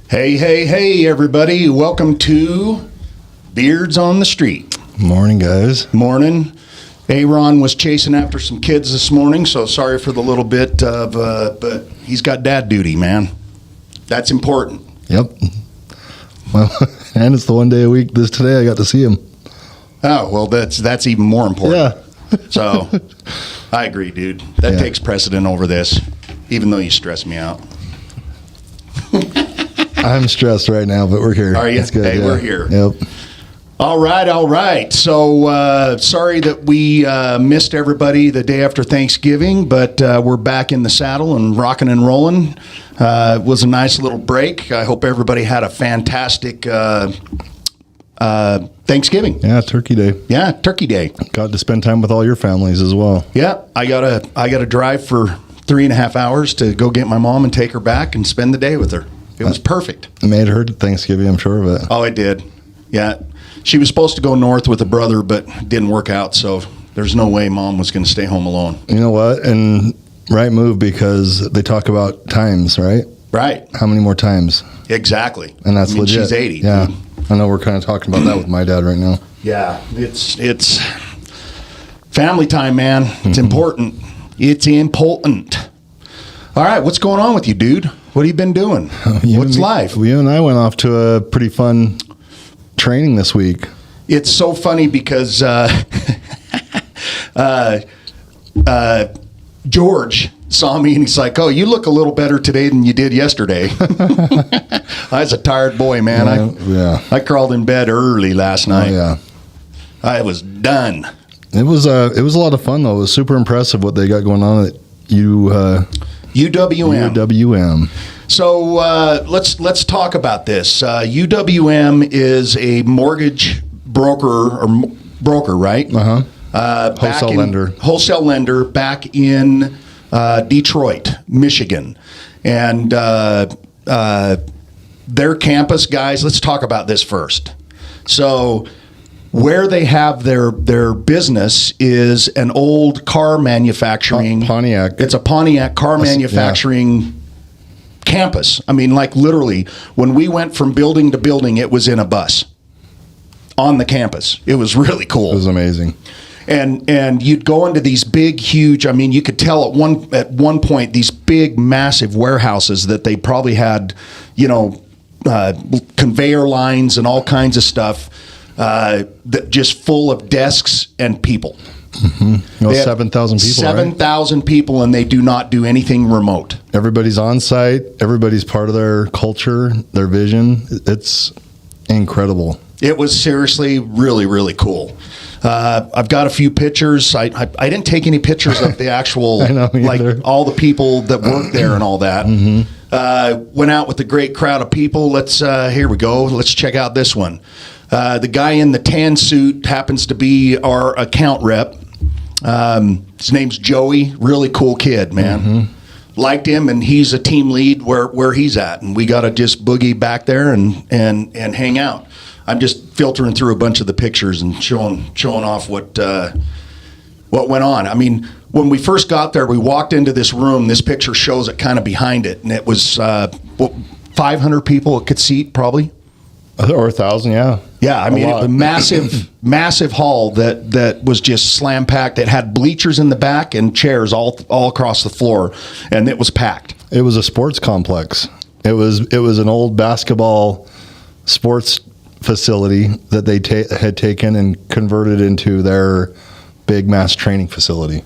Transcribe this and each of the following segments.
Hey, hey, hey, everybody. Welcome to Beards on the Street. Morning, guys. Morning. Aaron was chasing after some kids this morning, so sorry for the little bit of, but he's got dad duty, man. That's important. Yep. Well, and it's the one day a week today I got to see him. Oh, well, that's even more important. Yeah. So, I agree, dude. That takes precedent over this, even though you stress me out. I'm stressed right now, but we're here. Are you? It's good. Hey, we're here. Yep. All right. So, sorry that we missed everybody the day after Thanksgiving, but we're back in the saddle and rocking and rolling. It was a nice little break. I hope everybody had a fantastic Thanksgiving. Yeah, Turkey Day. Yeah, Turkey Day. Got to spend time with all your families as well. Yeah, I gotta drive for 3.5 hours to go get my mom and take her back and spend the day with her. It was perfect. It made her Thanksgiving, I'm sure of it. Oh, it did. Yeah. She was supposed to go north with a brother, but it didn't work out, so there's no way Mom was going to stay home alone. You know what? And right move, because they talk about times, right? Right. How many more times? Exactly. And that's legit. She's 80. Yeah. Dude. I know we're kind of talking about that with my dad right now. Yeah. It's family time, man. It's important. It's important. All right. What's going on with you, dude? What have you been doing? What's life? You and I went off to a pretty fun training this week. It's so funny because George saw me and he's like, "Oh, you look a little better today than you did yesterday." I was a tired boy, man. I crawled in bed early last night. Oh, yeah. I was done. It was a lot of fun though. It was super impressive what they got going on at UWM. So let's talk about this. UWM is a mortgage broker, right? Wholesale lender back in Detroit, Michigan, and their campus, guys. Let's talk about this first. So, where they have their business is an old car manufacturing Pontiac. It's a Pontiac car manufacturing campus. I mean, like literally, when we went from building to building, it was in a bus on the campus. It was really cool. It was amazing. And you'd go into these big, huge. I mean, you could tell at one point these big, massive warehouses that they probably had, conveyor lines and all kinds of stuff. That just full of desks and people. Mm-hmm. 7,000 people. 7,000 people, and they do not do anything remote. Everybody's on site. Everybody's part of their culture, their vision. It's incredible. It was seriously really, really cool. I've got a few pictures. I didn't take any pictures of the actual, all the people that work there and all that. Mm-hmm. Went out with a great crowd of people. Here we go. Let's check out this one. The guy in the tan suit happens to be our account rep. His name's Joey. Really cool kid, man. Mm-hmm. Liked him, and he's a team lead where he's at, and we got to just boogie back there and hang out. I'm just filtering through a bunch of the pictures and showing off what went on. I mean, when we first got there, we walked into this room. This picture shows it kind of behind it, and it was 500 people it could seat probably. Or 1,000, yeah. Yeah, I mean, a massive hall that was just slam packed. It had bleachers in the back and chairs all across the floor, and it was packed. It was a sports complex. It was an old basketball sports facility that they had taken and converted into their big mass training facility.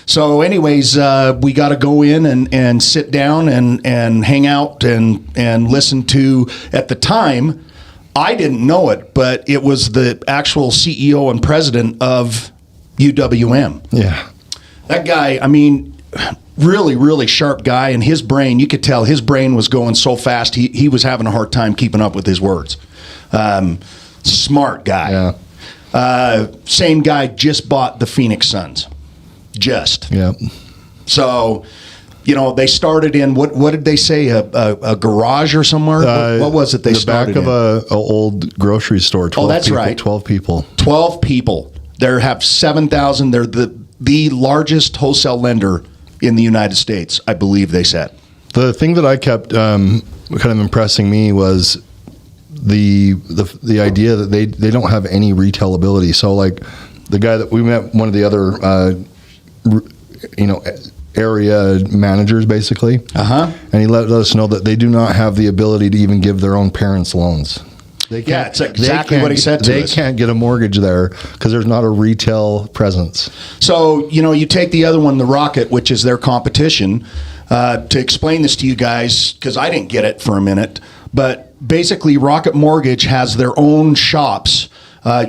So anyways, we got to go in and sit down and hang out and listen to, at the time, I didn't know it, but it was the actual CEO and president of UWM. Yeah. That guy, I mean, really, really sharp guy, and his brain, you could tell his brain was going so fast, he was having a hard time keeping up with his words. Smart guy. Yeah. Same guy just bought the Phoenix Suns. Yeah. So, they started in what did they say, a garage or somewhere? What was it they started in? The back of a old grocery store. 12 that's people, right. 12 people. 12 people. They have 7,000. They're the largest wholesale lender in the United States, I believe they said. The thing that I kept kind of impressing me was the idea that they don't have any retail ability. So like the guy that we met, one of the other area managers basically, and he let us know that they do not have the ability to even give their own parents loans. It's exactly what he said to us. They can't get a mortgage there because there's not a retail presence. So, you take the other one, the Rocket, which is their competition, to explain this to you guys, because I didn't get it for a minute, but basically Rocket Mortgage has their own shops.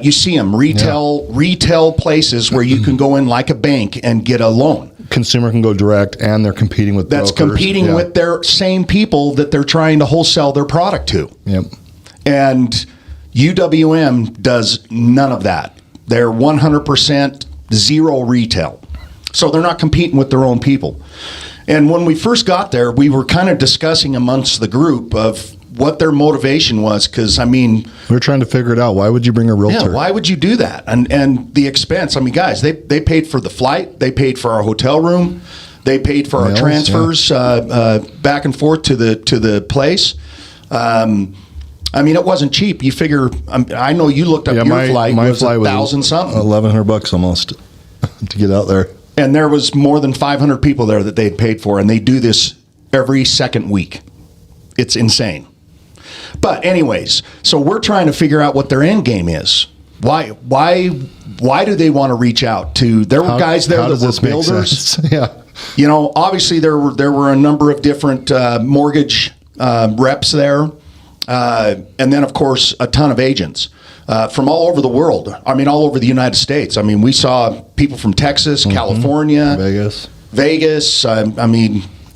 You see them, retail places where you can go in like a bank and get a loan. Consumer can go direct, and they're competing with brokers. That's competing with their same people that they're trying to wholesale their product to. Yep. And UWM does none of that. They're 100% zero retail. So they're not competing with their own people. And when we first got there, we were kind of discussing amongst the group of what their motivation was, because, we're trying to figure it out. Why would you bring a realtor? Yeah, why would you do that? And the expense, guys, they paid for the flight, they paid for our hotel room, they paid for our transfers back and forth to the place. It wasn't cheap. You figure, I know you looked up your flight. My flight was $1,000 something. $1,100 almost to get out there. And there was more than 500 people there that they'd paid for, and they do this every second week. It's insane. But anyways, so we're trying to figure out what their end game is. Why do they want to reach out to? There were guys there that were builders. Yeah. Obviously there were a number of different mortgage reps there, and then of course a ton of agents from all over the world. All over the United States. We saw people from Texas, California, Vegas.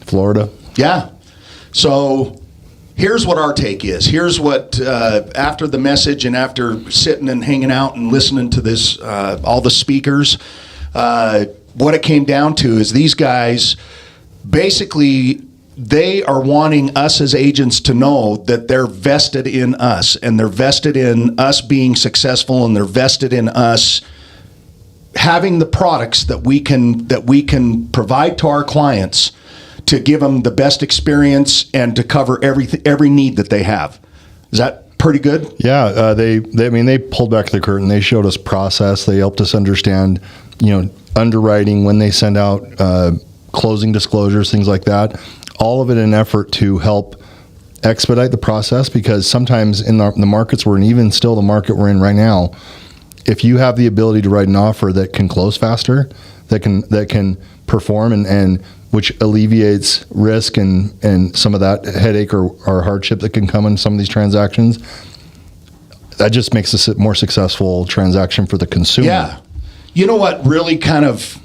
Florida. Yeah. So here's what our take is. Here's what, after the message and after sitting and hanging out and listening to this, all the speakers, what it came down to is these guys, basically, they are wanting us as agents to know that they're vested in us, and they're vested in us being successful, and they're vested in us having the products that we can provide to our clients to give them the best experience and to cover every need that they have. Is that pretty good? Yeah, they pulled back the curtain. They showed us process. They helped us understand, underwriting, when they send out closing disclosures, things like that. All of it in an effort to help expedite the process, because sometimes in the markets we're in, even still the market we're in right now, if you have the ability to write an offer that can close faster, that can perform and which alleviates risk and some of that headache or hardship that can come in some of these transactions, that just makes a more successful transaction for the consumer. Yeah. You know what really kind of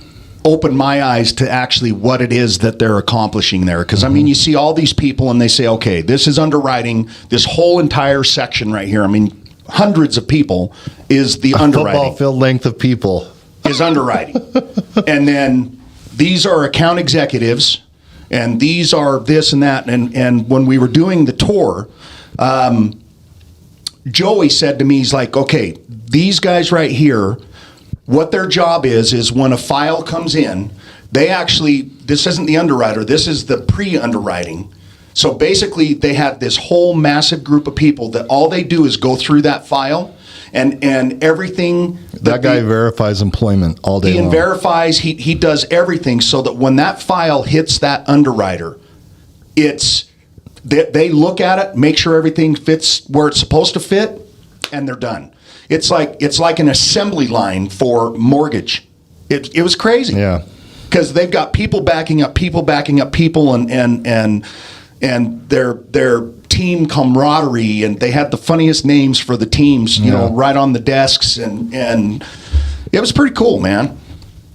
opened my eyes to actually what it is that they're accomplishing there? Because, you see all these people and they say, okay, this is underwriting, this whole entire section right here. Hundreds of people is the underwriting. Football field length of people. Is underwriting. And then these are account executives, and these are this and that. And when we were doing the tour, Joey said to me, he's like, okay, these guys right here, what their job is when a file comes in, this isn't the underwriter, this is the pre-underwriting. So basically, they have this whole massive group of people that all they do is go through that file, and everything. That guy verifies employment all day long. He verifies, he does everything so that when that file hits that underwriter, they look at it, make sure everything fits where it's supposed to fit, and they're done. It's like an assembly line for mortgage. It was crazy. Yeah. Because they've got people backing up people, and their team camaraderie, and they had the funniest names for the teams, right on the desks, and it was pretty cool, man.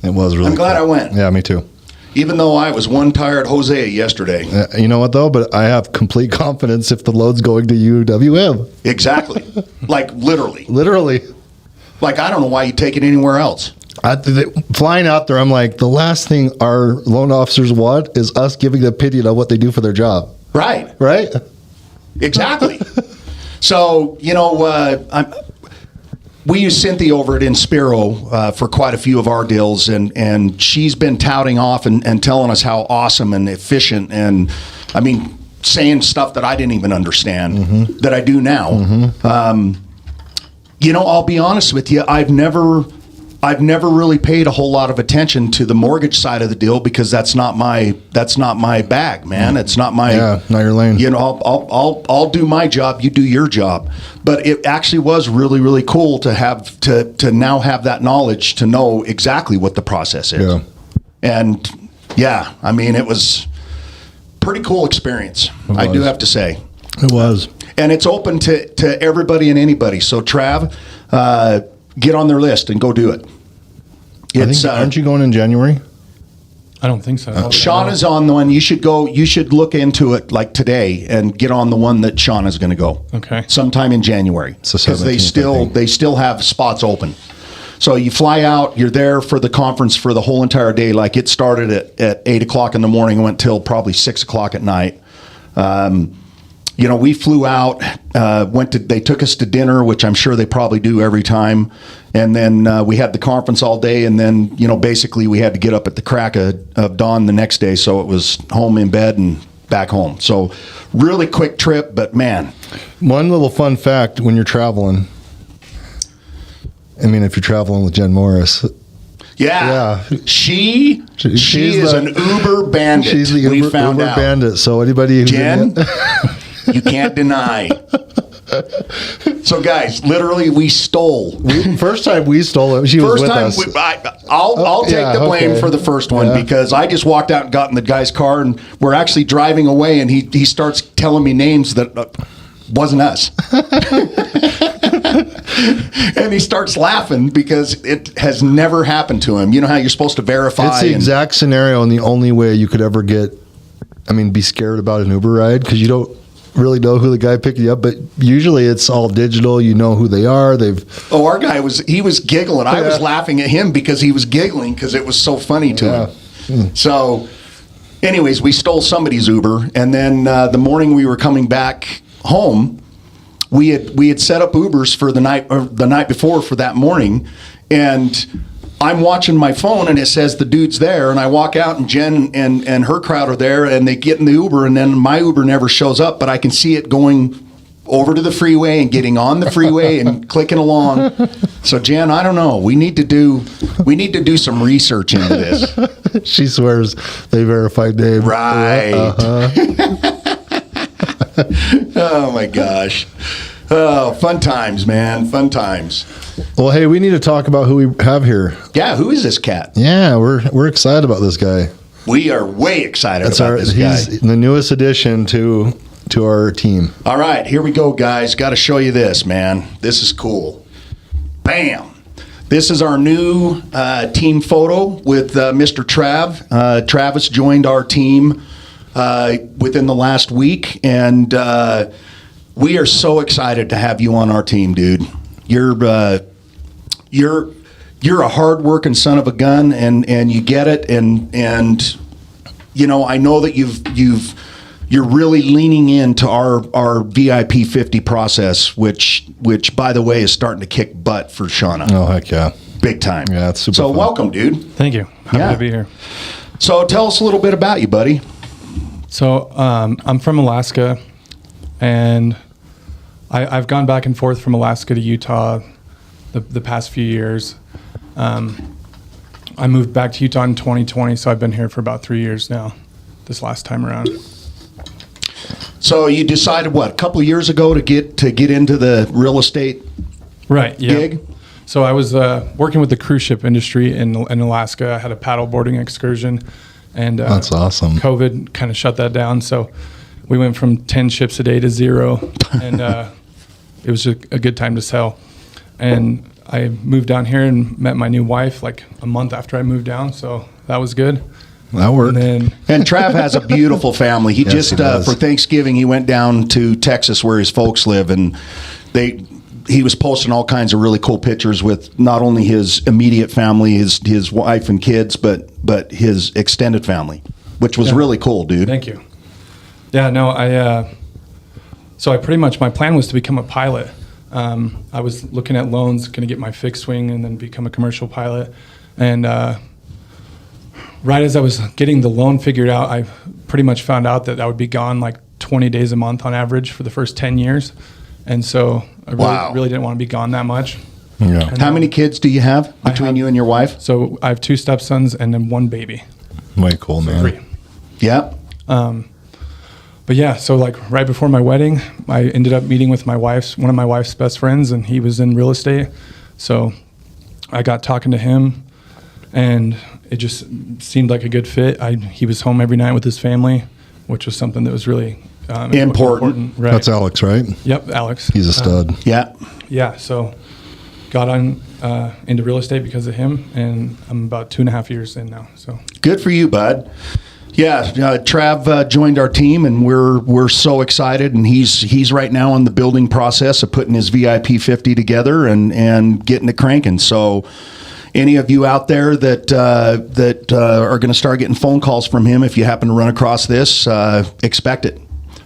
It was really. I'm glad I went. Yeah, me too. Even though I was one tired Jose yesterday. You know what though? But I have complete confidence if the load's going to UWM. Exactly. Like literally. Literally. Like I don't know why you take it anywhere else. Flying out there, I'm like, the last thing our loan officers want is us giving an opinion on what they do for their job. Right. Right? Exactly. So, we use Cynthia over at Inspiro for quite a few of our deals, and she's been touting off and telling us how awesome and efficient, and saying stuff that I didn't even understand that I do now. I'll be honest with you. I've never really paid a whole lot of attention to the mortgage side of the deal because that's not my bag, man. It's not my not your lane. I'll do my job. You do your job. But it actually was really, really cool to have to now have that knowledge to know exactly what the process is. Yeah. And I mean, it was pretty cool experience. I do have to say. It was. And it's open to everybody and anybody. So Trav, get on their list and go do it. Aren't you going in January? I don't think so. Sean is on the one. You should go. You should look into it like today and get on the one that Sean is going to go. Okay. Sometime in January. Because they still have spots open. So you fly out. You're there for the conference for the whole entire day. Like it started at 8 o'clock in the morning and went till probably 6 o'clock at night. We flew out, they took us to dinner, which I'm sure they probably do every time. And then we had the conference all day. And then, basically we had to get up at the crack of dawn the next day. So it was home in bed and back home. So really quick trip, but man. One little fun fact when you're traveling. I mean, if you're traveling with Jen Morris. Yeah. She is an Uber bandit. She's the Uber bandit. So anybody who's Jen, you can't deny. So guys, literally we stole. First time we stole it, she was with us. I'll take the blame for the first one because I just walked out and got in the guy's car and we're actually driving away and he starts telling me names that wasn't us. And he starts laughing because it has never happened to him. You know how you're supposed to verify. It's the exact scenario and the only way you could ever be scared about an Uber ride because you don't really know who the guy picked you up, but usually it's all digital. You know who they are. Our guy was giggling. I was laughing at him because he was giggling because it was so funny to him. So anyways, we stole somebody's Uber. And then the morning we were coming back home, we had set up Ubers for the night before for that morning, and I'm watching my phone and it says the dude's there, and I walk out and Jen and her crowd are there, and they get in the Uber, and then my Uber never shows up, but I can see it going over to the freeway and getting on the freeway and clicking along. So Jen, I don't know. We need to do some research into this. She swears they verified name. Right. Oh my gosh. Oh, fun times, man. Fun times. Well, hey, we need to talk about who we have here. Yeah, who is this cat? Yeah, we're excited about this guy. We are way excited about this guy. He's the newest addition to our team. All right, here we go, guys. Got to show you this, man. This is cool. Bam. This is our new team photo with Mr. Trav. Travis joined our team within the last week, and we are so excited to have you on our team, dude. You're a hard-working son of a gun, and you get it, and I know that you're really leaning into our VIP 50 process, which by the way is starting to kick butt for Shauna. Oh heck yeah, big time. Yeah, it's super. So fun. Welcome, dude. Thank you. Happy to be here. So tell us a little bit about you, buddy. So I'm from Alaska, and I've gone back and forth from Alaska to Utah the past few years. I moved back to Utah in 2020, so I've been here for about 3 years now, this last time around. So you decided, a couple of years ago to get into the real estate gig? So I was working with the cruise ship industry in Alaska. I had a paddle boarding excursion, and that's awesome. COVID kind of shut that down, so we went from 10 ships a day to 0, and it was just a good time to sell. And I moved down here and met my new wife like a month after I moved down, so that was good. That worked. And Trav has a beautiful family. He for Thanksgiving, he went down to Texas where his folks live, and he was posting all kinds of really cool pictures with not only his immediate family, his wife and kids, but his extended family, which was really cool, dude. Thank you. Yeah, no, so I pretty much, my plan was to become a pilot. I was looking at loans, going to get my fixed wing and then become a commercial pilot. And right as I was getting the loan figured out, I pretty much found out that I would be gone like 20 days a month on average for the first 10 years. And so I really didn't want to be gone that much. Yeah. And How many kids do you have between you and your wife? So I have 2 stepsons and then 1 baby. Way cool, man. 3. Yeah. But yeah, so like right before my wedding, I ended up meeting with one of my wife's best friends, and he was in real estate. So I got talking to him, and it just seemed like a good fit. He was home every night with his family, which was something that was really Important. Right. That's Alex, right? Yep, Alex. He's a stud. Yeah. Yeah, so got on into real estate because of him, and I'm about 2.5 years in now. So Good for you, bud. Yeah, Trav joined our team, and we're so excited. And he's right now in the building process of putting his VIP 50 together and getting it cranking. So, any of you out there that are going to start getting phone calls from him, if you happen to run across this, expect it.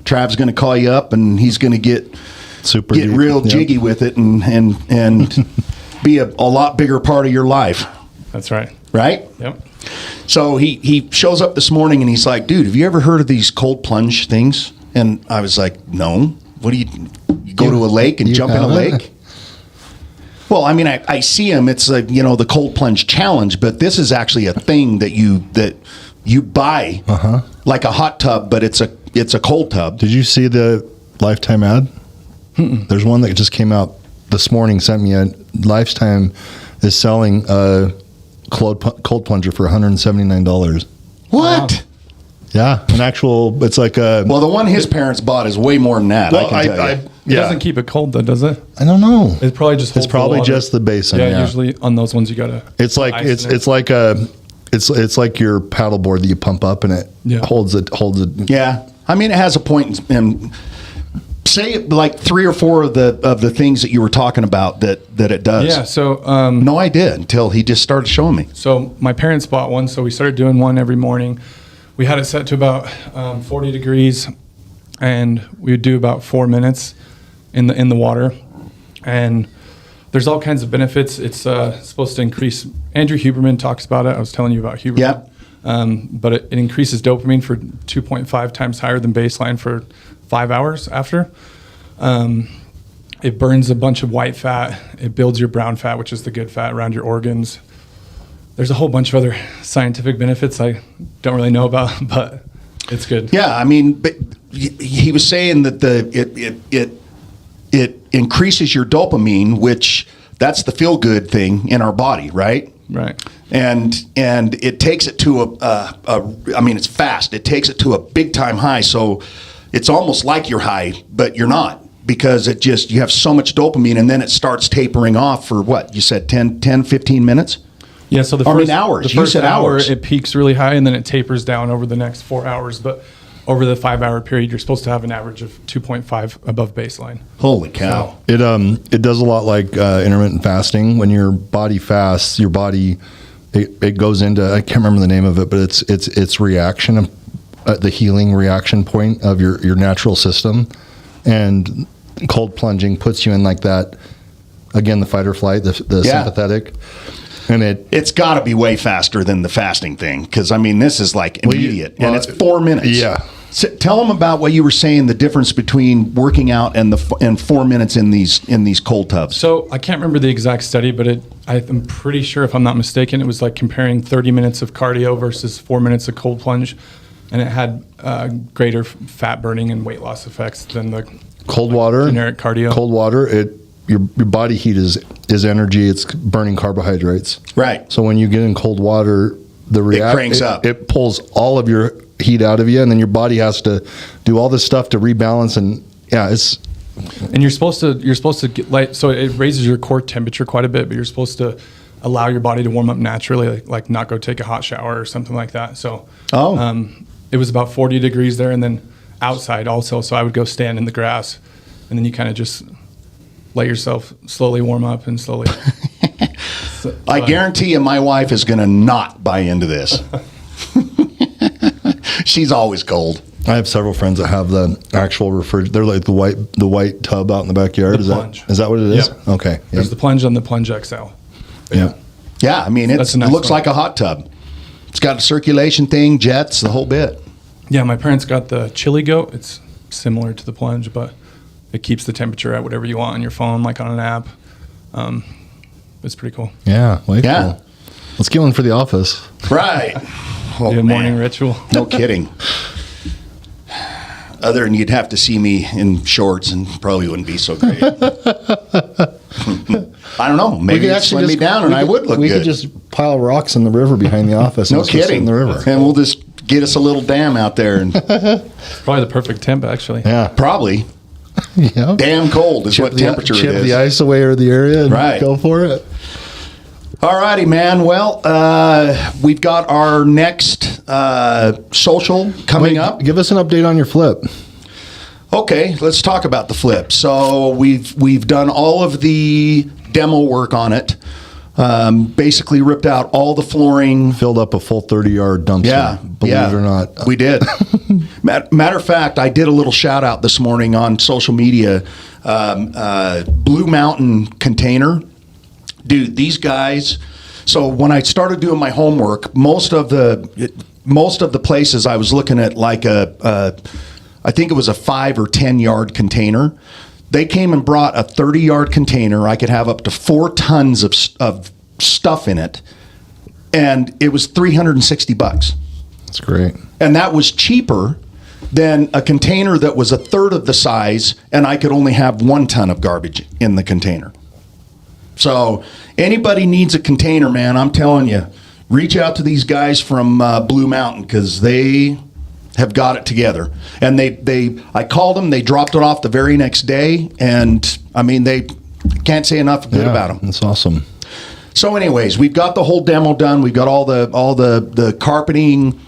Trav's going to call you up, and he's going to get Deep. real jiggy with it, and be a lot bigger part of your life. that's right. Right? Yep. So he shows up this morning and he's like, dude, have you ever heard of these cold plunge things? And I was like, no. What do you go to a lake and jump in a lake? Well, I mean, I see them. It's like, the cold plunge challenge, but this is actually a thing that you buy like a hot tub, but it's a cold tub. Did you see the Lifetime ad? There's one that just came out this morning, sent me a Lifetime is selling a cold plunger for $179. What? Wow. Yeah, an actual, it's like a... Well, the one his parents bought is way more than that, I can tell you. It doesn't keep it cold though, does it? I don't know. It probably just holds It's probably the water. just the basin. Yeah, usually on those ones you gotta. It's like ice in it. it's like a it's like your paddle board that you pump up and it Yeah. holds it. Yeah. I mean, it has a point in say like 3 or 4 of the things that you were talking about that it does. Yeah. So No idea until he just started showing me. So my parents bought one, so we started doing one every morning. We had it set to about 40 degrees, and we would do about 4 minutes in the water. And there's all kinds of benefits. It's supposed to increase. Andrew Huberman talks about it. I was telling you about Huberman. Yeah. But it increases dopamine for 2.5 times higher than baseline for 5 hours after. It burns a bunch of white fat. It builds your brown fat, which is the good fat around your organs. There's a whole bunch of other scientific benefits I don't really know about, but it's good. Yeah, I mean, but he was saying that it increases your dopamine, which that's the feel good thing in our body, right? Right. And it takes it to I mean, it's fast. It takes it to a big time high. So it's almost like you're high, but you're not, because you have so much dopamine, and then it starts tapering off for what you said, 10, 15 minutes. Yeah, so the Or first hours. The You first said hour, hours. it peaks really high, and then it tapers down over the next 4 hours. But over the 5 hour period, you're supposed to have an average of 2.5 above baseline. Holy cow. It does a lot like intermittent fasting. When your body fasts, your body it goes into, I can't remember the name of it, but it's reaction, the healing reaction point of your natural system, and cold plunging puts you in like that. Again, the fight or flight, the sympathetic. And It's got to be way faster than the fasting thing, because I mean, this is like immediate, and it's 4 minutes. Yeah. So tell them about what you were saying, the difference between working out and 4 minutes in these cold tubs. So I can't remember the exact study, but I'm pretty sure, if I'm not mistaken, it was like comparing 30 minutes of cardio versus 4 minutes of cold plunge, and it had greater fat burning and weight loss effects than the cold water, generic cardio. Cold water, your body heat is energy. It's burning carbohydrates. Right. So when you get in cold water, It cranks up. It pulls all of your heat out of you, and then your body has to do all this stuff to rebalance. And it's. And you're supposed to get like, so it raises your core temperature quite a bit, but you're supposed to allow your body to warm up naturally, like not go take a hot shower or something like that. So it was about 40 degrees there, and then outside also. So I would go stand in the grass, and then you kind of just let yourself slowly warm up and slowly. I guarantee you, my wife is going to not buy into this. She's always cold. I have several friends that have the actual refrigerator. They're like the white tub out in the backyard. The plunge. Is that what it is? Yep. Okay. There's the plunge and the plunge XL. Yeah. Yeah, I mean, That's it a nice looks one. like a hot tub. It's got a circulation thing, jets, the whole bit. Yeah, my parents got the Chili Goat. It's similar to the plunge, but it keeps the temperature at whatever you want on your phone, like on an app. It's pretty cool. Yeah. Way Yeah. cool. Let's get one for the office. Right. Oh, Good morning man. ritual. No kidding. Other than you'd have to see me in shorts and probably wouldn't be so great. I don't know. Maybe you'd slim me down and I would look we good. could just pile rocks in the river behind the office. No and just go sit kidding. in the river. And we'll just get us a little dam out there and Probably the perfect temp, actually. Yeah. probably Yeah. damn cold is what temperature it chip is. the ice away or the area and Right. go for it. All righty, man. Well, we've got our next social coming Wait, up. give us an update on your flip. Okay, let's talk about the flip. So we've done all of the demo work on it. Basically ripped out all the flooring. Filled up a full 30-yard dumpster. Yeah, Believe yeah, it or not. we did. Matter of fact, I did a little shout out this morning on social media. Blue Mountain Container, dude. These guys. So when I started doing my homework, most of the places I was looking at, like I think it was a 5 or 10 yard container. They came and brought a 30-yard container. I could have up to 4 tons of stuff in it, and it was $360. That's great. And that was cheaper than a container that was a third of the size, and I could only have 1 ton of garbage in the container. So anybody needs a container, man, I'm telling you, reach out to these guys from Blue Mountain, because they have got it together. And I called them, they dropped it off the very next day, and I mean, they can't say enough good about them. That's awesome. So anyways, we've got the whole demo done. We've got all the carpeting,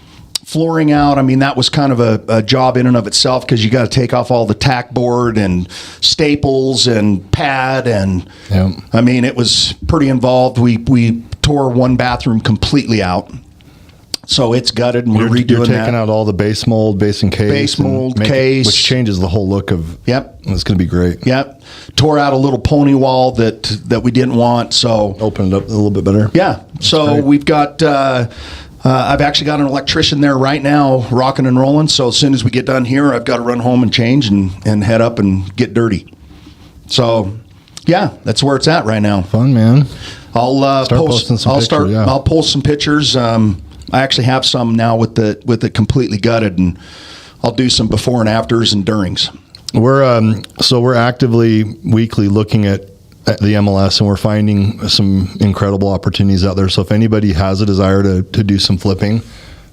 flooring out. I mean, that was kind of a job in and of itself, because you got to take off all the tack board and staples and pad, and Yep. I mean, it was pretty involved. We tore one bathroom completely out, so it's gutted, and we're redoing You're taking that. out all the base mold, base and case. Base and mold, make it- case. which changes the whole look of. Yep. It's going to be great. Yep, tore out a little pony wall that we didn't want. So Open it up a little bit better. yeah, so great. we've got. I've actually got an electrician there right now, rocking and rolling. So as soon as we get done here, I've got to run home and change and head up and get dirty. So, yeah, that's where it's at right now. Fun, man. I'll posting some pictures, yeah. I'll post some pictures. I actually have some now with it completely gutted, and I'll do some before and afters and durings. We're actively weekly looking at the MLS, and we're finding some incredible opportunities out there. So if anybody has a desire to do some flipping,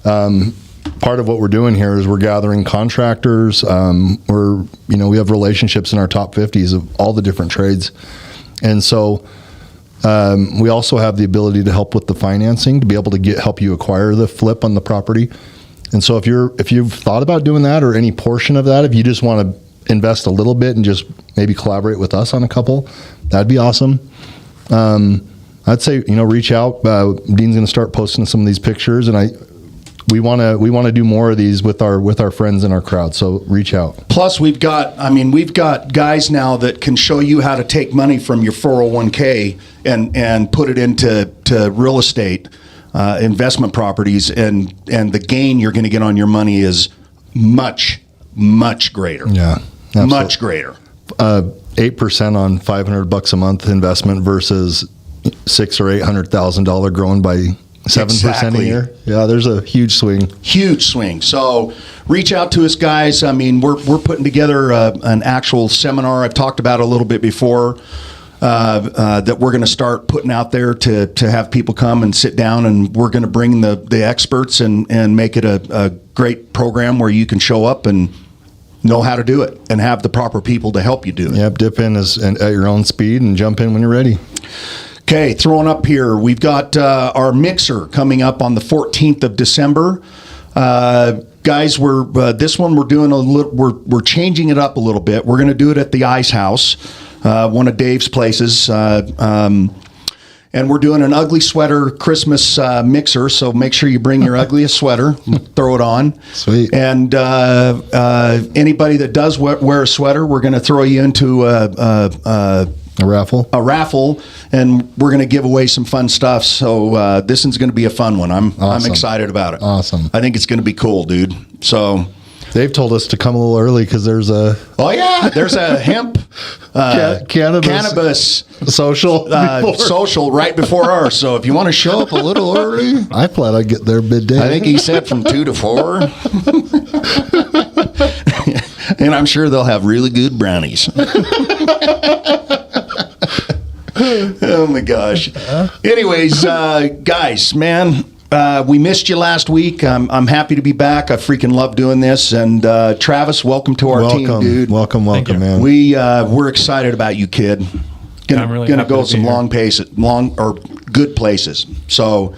part of what we're doing here is we're gathering contractors. We have relationships in our top 50s of all the different trades, and so we also have the ability to help with the financing to be able to help you acquire the flip on the property. And so if you've thought about doing that, or any portion of that, if you just want to invest a little bit and just maybe collaborate with us on a couple, that'd be awesome. I'd say, reach out. Dean's going to start posting some of these pictures, and we want to do more of these with our friends in our crowd. So reach out. Plus, we've got guys now that can show you how to take money from your 401k and put it into real estate, investment properties, and the gain you're going to get on your money is much, much greater. Yeah, absolutely. Much greater. 8% on $500 a month investment versus $600,000 or $800,000 growing by 7% Exactly. a year. Yeah, there's a huge swing. Huge swing. So reach out to us, guys. I mean, we're putting together an actual seminar. I've talked about it a little bit before, that we're going to start putting out there to have people come and sit down, and we're going to bring the experts and make it a great program where you can show up and know how to do it and have the proper people to help you do it. Yep, dip in at your own speed and jump in when you're ready. Okay, throwing up here, we've got our mixer coming up on the 14th of December. Guys, this one we're doing we're changing it up a little bit. We're going to do it at the Ice House, one of Dave's places. And we're doing an ugly sweater Christmas mixer, so make sure you bring your ugliest sweater, throw it on. Sweet. And anybody that does wear a sweater, we're going to throw you into A raffle. a raffle, and we're going to give away some fun stuff. So this one's going to be a fun one. I'm Awesome. excited about it. Awesome. I think it's going to be cool, dude. So They've told us to come a little early because there's a there's a hemp cannabis social social right before ours. So if you want to show up a little early, I plan I'd get there midday. I think he said from 2 to 4. And I'm sure they'll have really good brownies. Oh my gosh. Anyways, guys, man, we missed you last week. I'm happy to be back. I freaking love doing this. And Travis, welcome to our team, dude. Welcome, man. We're excited about you, kid. I'm really Gonna happy go to some be here. good places. So,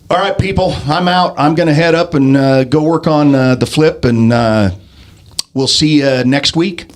all right, people, I'm out. I'm gonna head up and go work on the flip, and we'll see you next week.